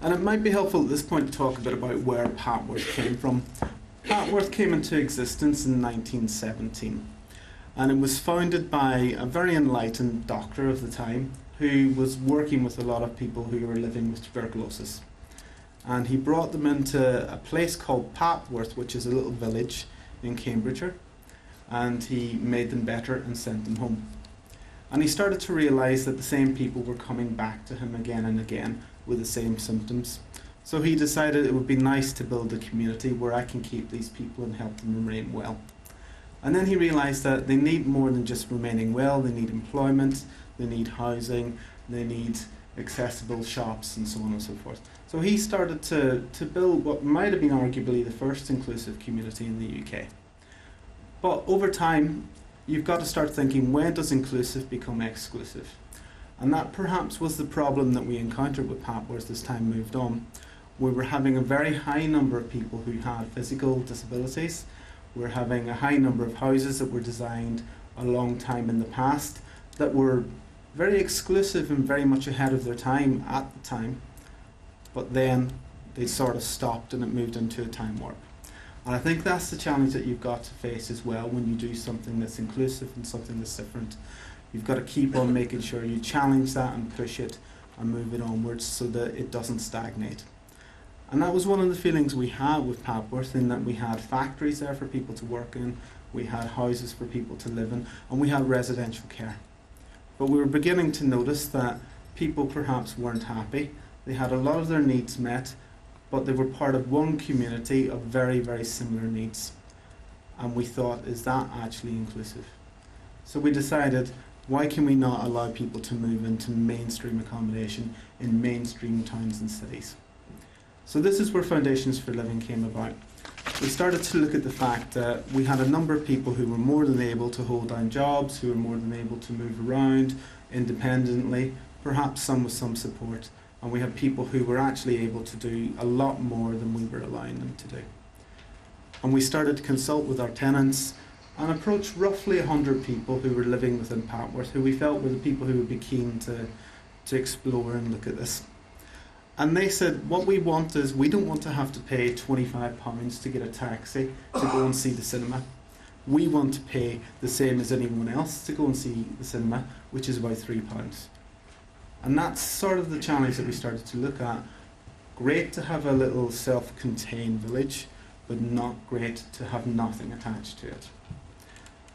And it might be helpful at this point to talk a bit about where Papworth came from. Papworth came into existence in 1917, and it was founded by a very enlightened doctor of the time who was working with a lot of people who were living with tuberculosis. And he brought them into a place called Papworth, which is a little village in Cambridgeshire, and he made them better and sent them home. And he started to realise that the same people were coming back to him again and again with the same symptoms. So he decided it would be nice to build a community where I can keep these people and help them remain well. And then he realised that they need more than just remaining well. They need employment, they need housing, they need accessible shops, and so on and so forth. So he started to build what might have been arguably the first inclusive community in the UK. But over time, you've got to start thinking, when does inclusive become exclusive? And that perhaps was the problem that we encountered with Papworth as time moved on. We were having a very high number of people who had physical disabilities. We're having a high number of houses that were designed a long time in the past that were very exclusive and very much ahead of their time at the time. But then they sort of stopped and it moved into a time warp. And I think that's the challenge that you've got to face as well when you do something that's inclusive and something that's different. You've got to keep on making sure you challenge that and push it and move it onwards so that it doesn't stagnate. And that was one of the feelings we had with Papworth, in that we had factories there for people to work in, we had houses for people to live in, and we had residential care. But we were beginning to notice that people perhaps weren't happy. They had a lot of their needs met, but they were part of one community of very, very similar needs. And we thought, is that actually inclusive? So we decided, why can we not allow people to move into mainstream accommodation in mainstream towns and cities? So this is where Foundations for Living came about. We started to look at the fact that we had a number of people who were more than able to hold down jobs, who were more than able to move around independently, perhaps some with some support. And we had people who were actually able to do a lot more than we were allowing them to do. And we started to consult with our tenants and approach roughly 100 people who were living within Papworth, who we felt were the people who would be keen to explore and look at this. And they said, what we want is, we don't want to have to pay £25 to get a taxi to go and see the cinema. We want to pay the same as anyone else to go and see the cinema, which is about £3. And that's sort of the challenge that we started to look at. Great to have a little self-contained village, but not great to have nothing attached to it.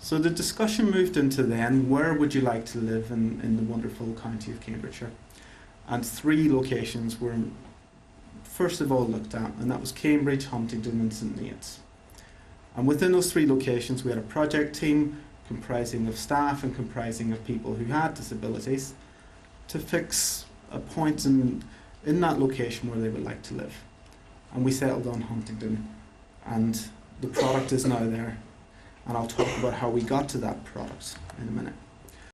So the discussion moved into then, where would you like to live in the wonderful county of Cambridgeshire? And 3 locations were first of all looked at, and that was Cambridge, Huntingdon and St Neots. And within those 3 locations we had a project team comprising of staff and comprising of people who had disabilities to fix a point in that location where they would like to live. And we settled on Huntingdon, and the product is now there. And I'll talk about how we got to that product in a minute.